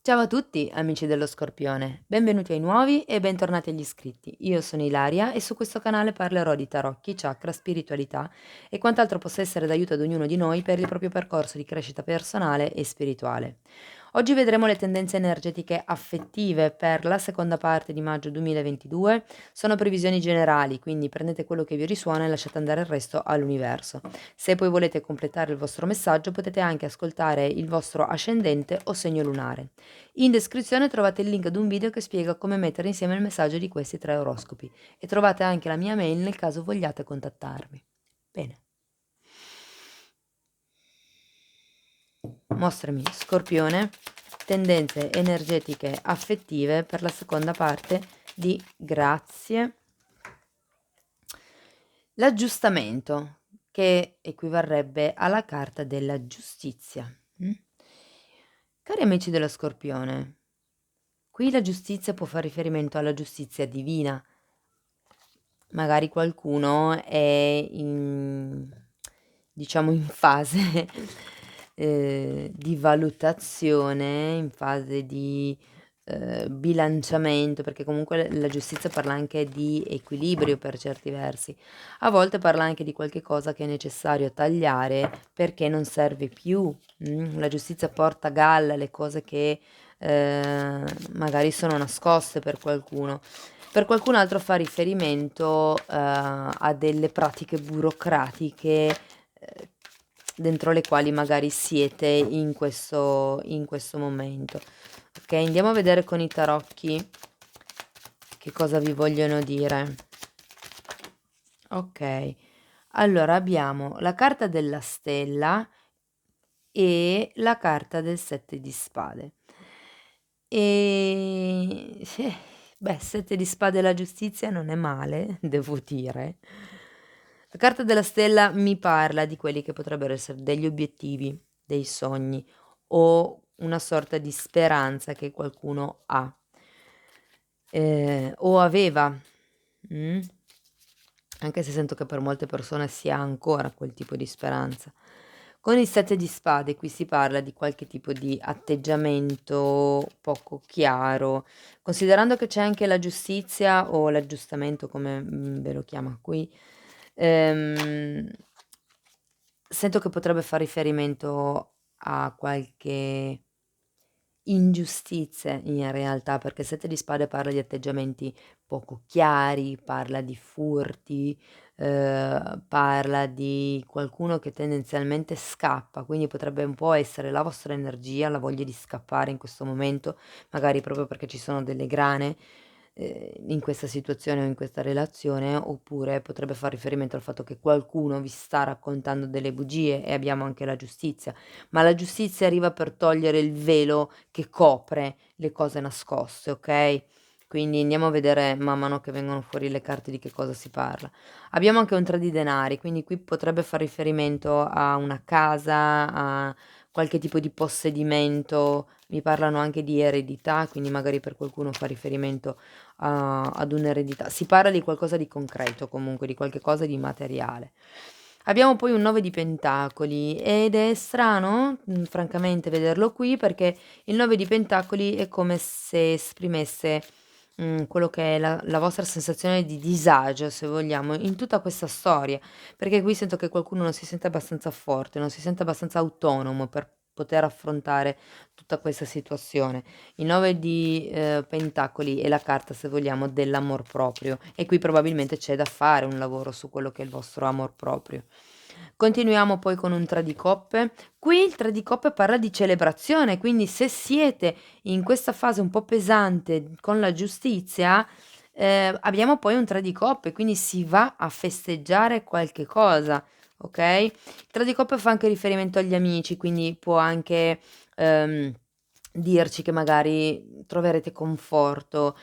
Ciao a tutti, amici dello Scorpione, benvenuti ai nuovi e bentornati agli iscritti. Io sono Ilaria e su questo canale parlerò di tarocchi, chakra, spiritualità e quant'altro possa essere d'aiuto ad ognuno di noi per il proprio percorso di crescita personale e spirituale. Oggi vedremo le tendenze energetiche affettive per la seconda parte di maggio 2022. Sono previsioni generali, quindi prendete quello che vi risuona e lasciate andare il resto all'universo. Se poi volete completare il vostro messaggio, potete anche ascoltare il vostro ascendente o segno lunare. In descrizione trovate il link ad un video che spiega come mettere insieme il messaggio di questi tre oroscopi e trovate anche la mia mail nel caso vogliate contattarmi. Bene. Mostrami, Scorpione, tendenze energetiche affettive per la seconda parte di Grazie. L'aggiustamento, che equivarrebbe alla carta della giustizia. Cari amici dello Scorpione, qui la giustizia può fare riferimento alla giustizia divina. Magari qualcuno è diciamo in fase di valutazione, in fase di bilanciamento, perché comunque la giustizia parla anche di equilibrio per certi versi. A volte parla anche di qualche cosa che è necessario tagliare perché non serve più. La giustizia porta a galla le cose che magari sono nascoste per qualcuno. Per qualcun altro fa riferimento a delle pratiche burocratiche dentro le quali magari siete in questo momento. Ok, andiamo a vedere con i tarocchi che cosa vi vogliono dire. Ok, allora abbiamo la carta della stella e la carta del 7 di spade. Beh, 7 di spade e la giustizia non è male, devo dire. La carta della stella mi parla di quelli che potrebbero essere degli obiettivi, dei sogni o una sorta di speranza che qualcuno ha, o aveva, mh? Anche se sento che per molte persone si ha ancora quel tipo di speranza. Con il 7 di spade qui si parla di qualche tipo di atteggiamento poco chiaro, considerando che c'è anche la giustizia o l'aggiustamento come, ve lo chiama qui, ehm, sento che potrebbe far riferimento a qualche ingiustizie in realtà, perché il 7 di spade parla di atteggiamenti poco chiari, parla di furti, parla di qualcuno che tendenzialmente scappa, quindi potrebbe un po' essere la vostra energia, la voglia di scappare in questo momento, magari proprio perché ci sono delle grane, in questa situazione o in questa relazione, oppure potrebbe far riferimento al fatto che qualcuno vi sta raccontando delle bugie e abbiamo anche la giustizia, ma la giustizia arriva per togliere il velo che copre le cose nascoste, ok? Quindi andiamo a vedere man mano che vengono fuori le carte di che cosa si parla. Abbiamo anche un 3 di denari, quindi qui potrebbe far riferimento a una casa, a qualche tipo di possedimento. Mi parlano anche di eredità, quindi magari per qualcuno fa riferimento ad un'eredità. Si parla di qualcosa di concreto, comunque, di qualche cosa di materiale. Abbiamo poi un 9 di pentacoli ed è strano, francamente, vederlo qui perché il 9 di pentacoli è come se esprimesse quello che è la vostra sensazione di disagio, se vogliamo, in tutta questa storia, perché qui sento che qualcuno non si sente abbastanza forte, non si sente abbastanza autonomo per poter affrontare tutta questa situazione. Il 9 di pentacoli è la carta, se vogliamo, dell'amor proprio e qui probabilmente c'è da fare un lavoro su quello che è il vostro amor proprio. Continuiamo poi con un 3 di coppe. Qui il 3 di coppe parla di celebrazione, quindi se siete in questa fase un po' pesante con la giustizia, abbiamo poi un 3 di coppe, quindi si va a festeggiare qualche cosa, ok? Il 3 di coppe fa anche riferimento agli amici, quindi può anche dirci che magari troverete conforto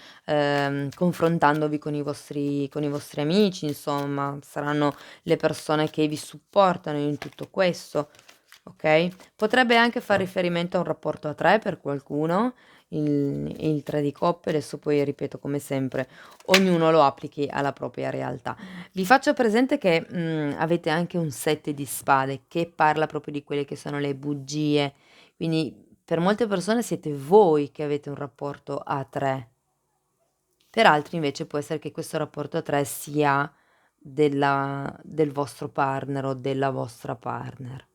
confrontandovi con i vostri amici, insomma, saranno le persone che vi supportano in tutto questo, ok? Potrebbe anche far riferimento a un rapporto a tre per qualcuno, il 3 di coppe, adesso poi ripeto come sempre, ognuno lo applichi alla propria realtà. Vi faccio presente che avete anche un 7 di spade che parla proprio di quelle che sono le bugie, quindi per molte persone siete voi che avete un rapporto a 3. Per altri invece può essere che questo rapporto a 3 sia del vostro partner o della vostra partner.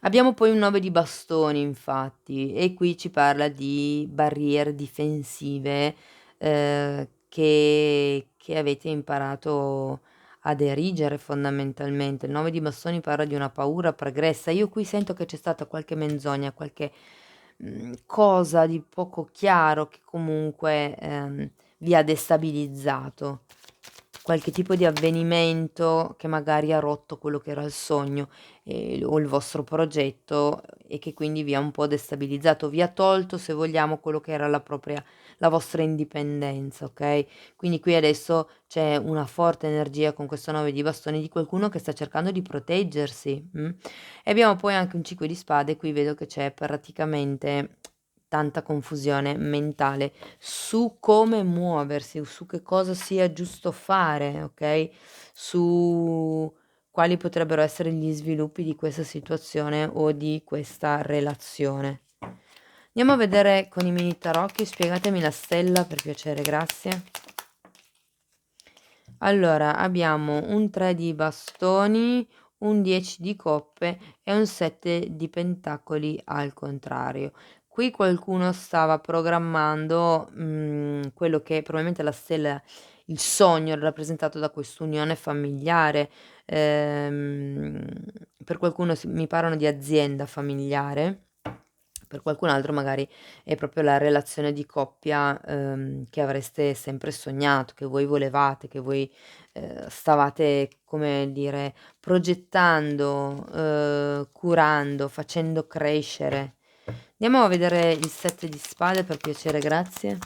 Abbiamo poi un 9 di bastoni infatti, e qui ci parla di barriere difensive, che avete imparato ad erigere fondamentalmente. Il 9 di bastoni parla di una paura pregressa. Io qui sento che c'è stata qualche menzogna, qualche, cosa di poco chiaro che comunque, vi ha destabilizzato. Qualche tipo di avvenimento che magari ha rotto quello che era il sogno, o il vostro progetto e che quindi vi ha un po' destabilizzato, vi ha tolto, se vogliamo, quello che era la vostra indipendenza, okay? Quindi qui adesso c'è una forte energia con questo 9 di bastoni di qualcuno che sta cercando di proteggersi, E abbiamo poi anche un 5 di spade, qui vedo che c'è praticamente tanta confusione mentale su come muoversi, su che cosa sia giusto fare, okay, su quali potrebbero essere gli sviluppi di questa situazione o di questa relazione. Andiamo a vedere con i mini tarocchi, spiegatemi la stella per piacere, grazie. Allora, abbiamo un 3 di bastoni, un 10 di coppe e un 7 di pentacoli al contrario. Qui qualcuno stava programmando, quello che probabilmente la stella, il sogno rappresentato da quest'unione familiare. Ehm, per qualcuno mi parlano di azienda familiare, per qualcun altro magari è proprio la relazione di coppia, che avreste sempre sognato, che voi volevate, che voi, stavate, come dire, progettando, curando, facendo crescere. Andiamo a vedere il 7 di spade per piacere, grazie.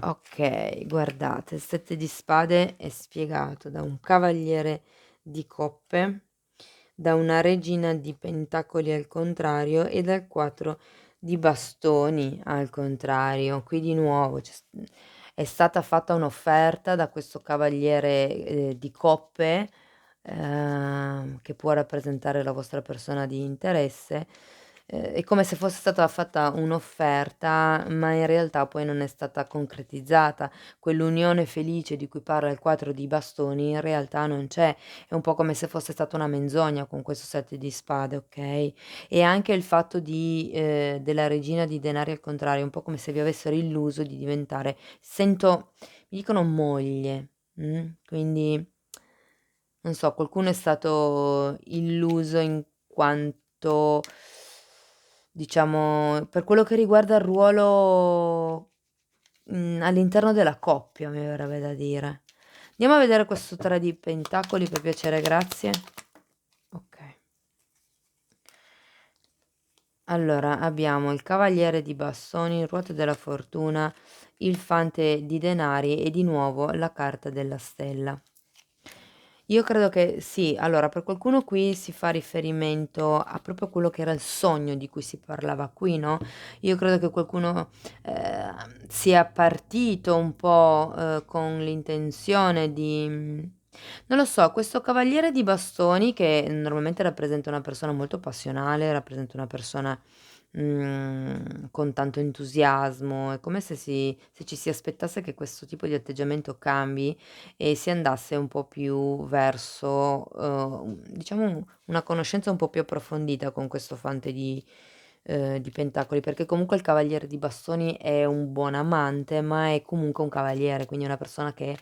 Okay, guardate, il 7 di spade è spiegato da un cavaliere di coppe, da una regina di pentacoli al contrario e dal 4 di bastoni al contrario. Qui di nuovo è stata fatta un'offerta da questo cavaliere, di coppe, che può rappresentare la vostra persona di interesse. È come se fosse stata fatta un'offerta, ma in realtà poi non è stata concretizzata. Quell'unione felice di cui parla il 4 di bastoni in realtà non c'è. È un po' come se fosse stata una menzogna con questo 7 di spade, okay, e anche il fatto della regina di denari al contrario, è un po' come se vi avessero illuso di diventare, mi dicono moglie, quindi non so, qualcuno è stato illuso in quanto, diciamo, per quello che riguarda il ruolo, all'interno della coppia, mi verrebbe da dire. Andiamo a vedere questo 3 di pentacoli per piacere, grazie. Okay. Allora, abbiamo il cavaliere di bastoni, il ruote della fortuna, il fante di denari e di nuovo la carta della stella. Io credo che sì, allora per qualcuno qui si fa riferimento a proprio quello che era il sogno di cui si parlava qui, no, io credo che qualcuno, sia partito un po', con l'intenzione di non lo so, questo cavaliere di bastoni che normalmente rappresenta una persona molto passionale, rappresenta una persona, con tanto entusiasmo, è come se ci si aspettasse che questo tipo di atteggiamento cambi e si andasse un po' più verso, diciamo una conoscenza un po' più approfondita con questo fante di pentacoli, perché comunque il cavaliere di bastoni è un buon amante, ma è comunque un cavaliere, quindi è una persona che,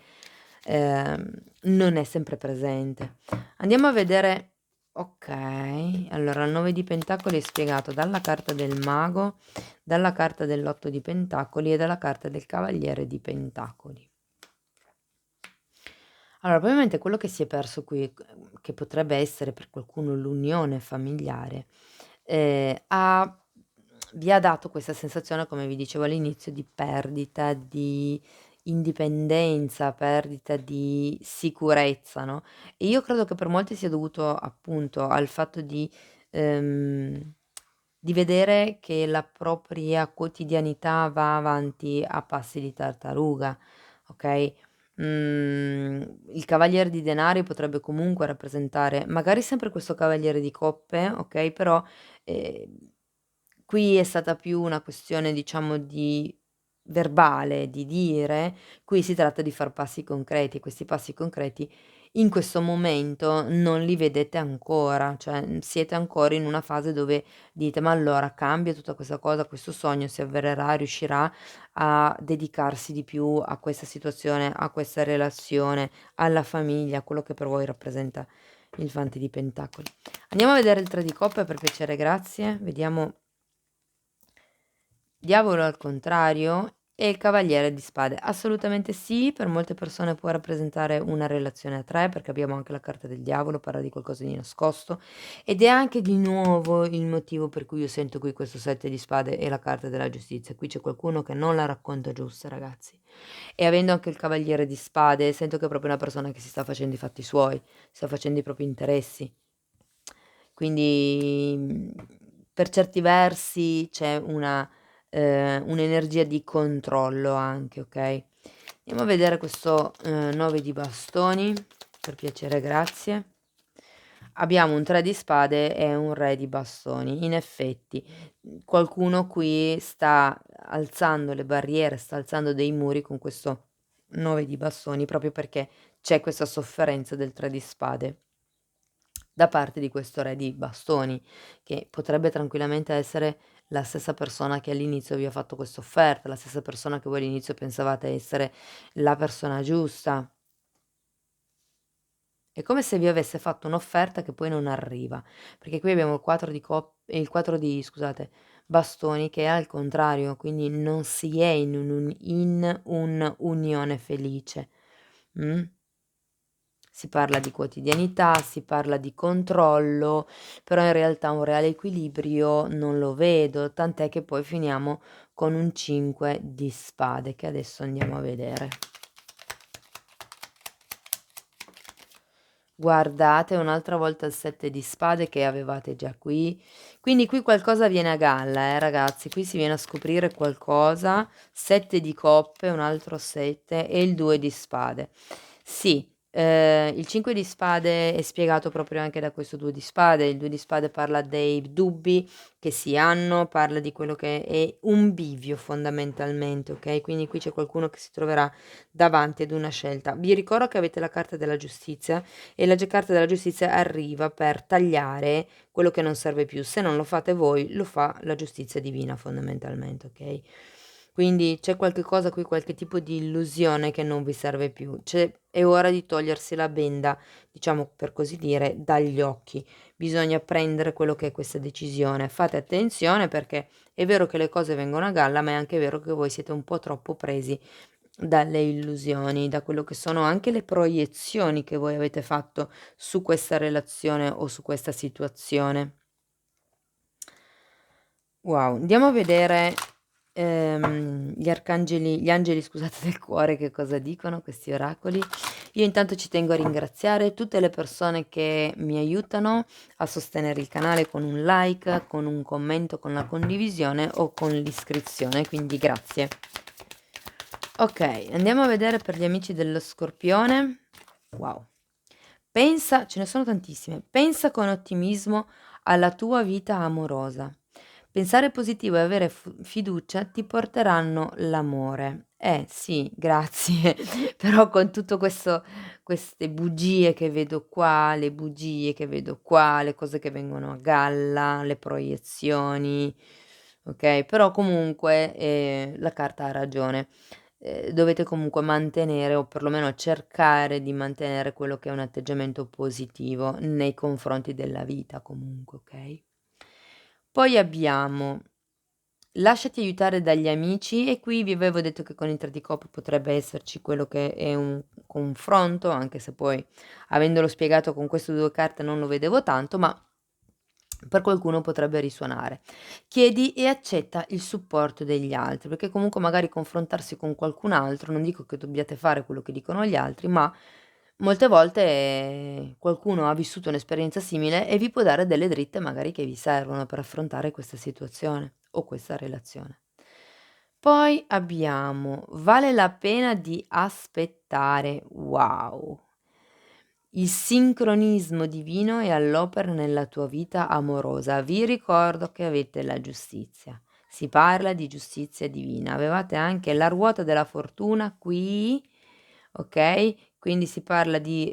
non è sempre presente. Andiamo a vedere, okay, allora il 9 di pentacoli è spiegato dalla carta del mago, dalla carta dell'8 di pentacoli e dalla carta del cavaliere di pentacoli. Allora, probabilmente quello che si è perso qui, che potrebbe essere per qualcuno l'unione familiare, ha vi ha dato questa sensazione, come vi dicevo all'inizio, di perdita di indipendenza, perdita di sicurezza, no, e io credo che per molti sia dovuto appunto al fatto di vedere che la propria quotidianità va avanti a passi di tartaruga, okay? Il cavaliere di denari potrebbe comunque rappresentare magari sempre questo cavaliere di coppe, okay, però, Qui è stata più una questione, diciamo, di verbale, di dire, qui si tratta di far passi concreti e questi passi concreti in questo momento non li vedete ancora, cioè, siete ancora in una fase dove dite: "Ma allora cambia tutta questa cosa, questo sogno si avvererà, riuscirà a dedicarsi di più a questa situazione, a questa relazione, alla famiglia", a quello che per voi rappresenta il Fante di Pentacoli. Andiamo a vedere il 3 di coppe per piacere, grazie. Vediamo Diavolo al contrario e il Cavaliere di Spade. Assolutamente sì, per molte persone può rappresentare una relazione a 3, perché abbiamo anche la carta del Diavolo, parla di qualcosa di nascosto ed è anche di nuovo il motivo per cui io sento qui questo 7 di Spade e la carta della Giustizia. Qui c'è qualcuno che non la racconta giusta, ragazzi. E avendo anche il Cavaliere di Spade, sento che è proprio una persona che si sta facendo i fatti suoi, si sta facendo i propri interessi. Quindi, per certi versi c'è un'energia di controllo anche, okay. Andiamo a vedere questo, 9 di bastoni, per piacere, grazie. Abbiamo un 3 di spade e un re di bastoni. In effetti, qualcuno qui sta alzando le barriere, sta alzando dei muri con questo 9 di bastoni, proprio perché c'è questa sofferenza del 3 di spade da parte di questo re di bastoni, che potrebbe tranquillamente essere la stessa persona che all'inizio vi ha fatto quest'offerta, la stessa persona che voi all'inizio pensavate essere la persona giusta. È come se vi avesse fatto un'offerta che poi non arriva, perché qui abbiamo il 4 di, scusate, bastoni, che è al contrario, quindi non si è in un'unione felice, mh? Si parla di quotidianità, si parla di controllo, però in realtà un reale equilibrio non lo vedo, tant'è che poi finiamo con un 5 di spade, che adesso andiamo a vedere. Guardate un'altra volta il 7 di spade che avevate già qui, quindi qui qualcosa viene a galla, ragazzi, qui si viene a scoprire qualcosa, 7 di coppe, un altro 7 e il 2 di spade. Sì, il 5 di spade è spiegato proprio anche da questo 2 di spade, il 2 di spade parla dei dubbi che si hanno, parla di quello che è un bivio fondamentalmente, okay, quindi qui c'è qualcuno che si troverà davanti ad una scelta. Vi ricordo che avete la carta della giustizia e la carta della giustizia arriva per tagliare quello che non serve più. Se non lo fate voi, lo fa la giustizia divina fondamentalmente, ok? Quindi c'è qualche cosa qui, qualche tipo di illusione che non vi serve più. È ora di togliersi la benda, diciamo per così dire, dagli occhi. Bisogna prendere quello che è questa decisione. Fate attenzione perché è vero che le cose vengono a galla, ma è anche vero che voi siete un po' troppo presi dalle illusioni, da quello che sono anche le proiezioni che voi avete fatto su questa relazione o su questa situazione. Wow, andiamo a vedere, gli angeli scusate del cuore che cosa dicono questi oracoli. Io intanto ci tengo a ringraziare tutte le persone che mi aiutano a sostenere il canale con un like, con un commento, con la condivisione o con l'iscrizione, quindi grazie. Ok, andiamo a vedere per gli amici dello Scorpione. Wow. Pensa, ce ne sono tantissime. Pensa con ottimismo alla tua vita amorosa. Pensare positivo e avere fiducia ti porteranno l'amore. Sì, grazie. Però con tutto questo, queste bugie che vedo qua, le bugie che vedo qua, le cose che vengono a galla, le proiezioni, ok? Però comunque la carta ha ragione. Dovete comunque mantenere o perlomeno cercare di mantenere quello che è un atteggiamento positivo nei confronti della vita comunque, okay? Poi abbiamo lasciati aiutare dagli amici e qui vi avevo detto che con il 3 di coppe potrebbe esserci quello che è un confronto, anche se poi avendolo spiegato con queste 2 carte non lo vedevo tanto, ma per qualcuno potrebbe risuonare. Chiedi e accetta il supporto degli altri, perché comunque magari confrontarsi con qualcun altro, non dico che dobbiate fare quello che dicono gli altri, ma molte volte qualcuno ha vissuto un'esperienza simile e vi può dare delle dritte magari che vi servono per affrontare questa situazione o questa relazione. Poi abbiamo vale la pena di aspettare. Wow! Il sincronismo divino è all'opera nella tua vita amorosa. Vi ricordo che avete la giustizia. Si parla di giustizia divina. Avevate anche la ruota della fortuna qui, okay, quindi si parla di,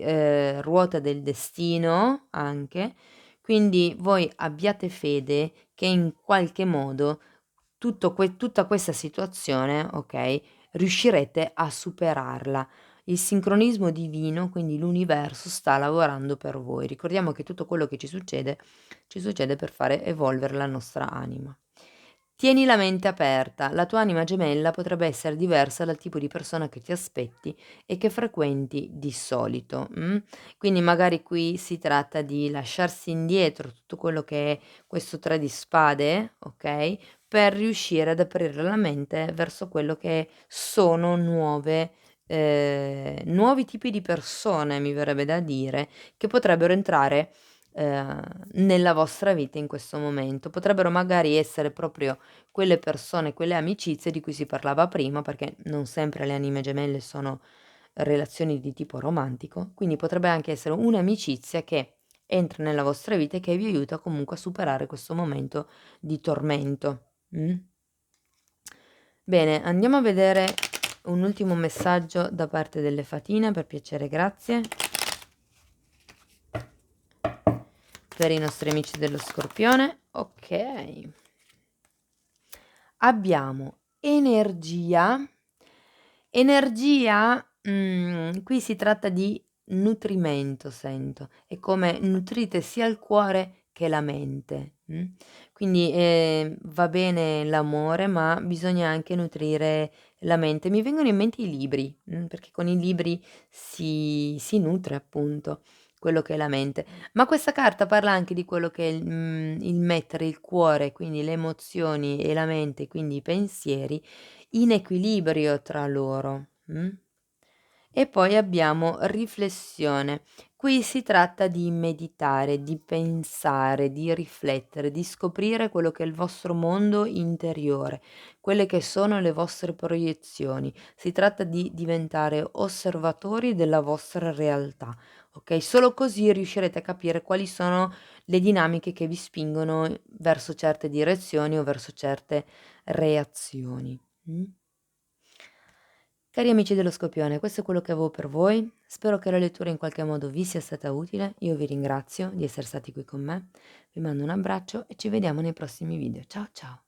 ruota del destino anche, quindi voi abbiate fede che in qualche modo tutta questa situazione, okay, riuscirete a superarla. Il sincronismo divino, quindi l'universo, sta lavorando per voi. Ricordiamo che tutto quello che ci succede per fare evolvere la nostra anima. Tieni la mente aperta, la tua anima gemella potrebbe essere diversa dal tipo di persona che ti aspetti e che frequenti di solito. Quindi magari qui si tratta di lasciarsi indietro tutto quello che è questo 3 di spade, okay, per riuscire ad aprire la mente verso quello che sono nuovi tipi di persone, mi verrebbe da dire, che potrebbero entrare, nella vostra vita in questo momento. Potrebbero magari essere proprio quelle persone, quelle amicizie di cui si parlava prima, perché non sempre le anime gemelle sono relazioni di tipo romantico, quindi potrebbe anche essere un'amicizia che entra nella vostra vita e che vi aiuta comunque a superare questo momento di tormento. Bene, andiamo a vedere un ultimo messaggio da parte delle fatine, per piacere, grazie. Per i nostri amici dello Scorpione. Okay. Abbiamo energia. Energia, qui si tratta di nutrimento sento, è come nutrite sia il cuore che la mente, quindi, va bene l'amore, ma bisogna anche nutrire la mente. Mi vengono in mente i libri, perché con i libri si nutre appunto quello che è la mente. Ma questa carta parla anche di quello che è il mettere il cuore, quindi le emozioni e la mente, quindi i pensieri, in equilibrio tra loro, E poi abbiamo riflessione. Qui si tratta di meditare, di pensare, di riflettere, di scoprire quello che è il vostro mondo interiore, quelle che sono le vostre proiezioni. Si tratta di diventare osservatori della vostra realtà, okay, solo così riuscirete a capire quali sono le dinamiche che vi spingono verso certe direzioni o verso certe reazioni, Cari amici dello Scorpione, questo è quello che avevo per voi. Spero che la lettura in qualche modo vi sia stata utile. Io vi ringrazio di essere stati qui con me. Vi mando un abbraccio e ci vediamo nei prossimi video. Ciao ciao.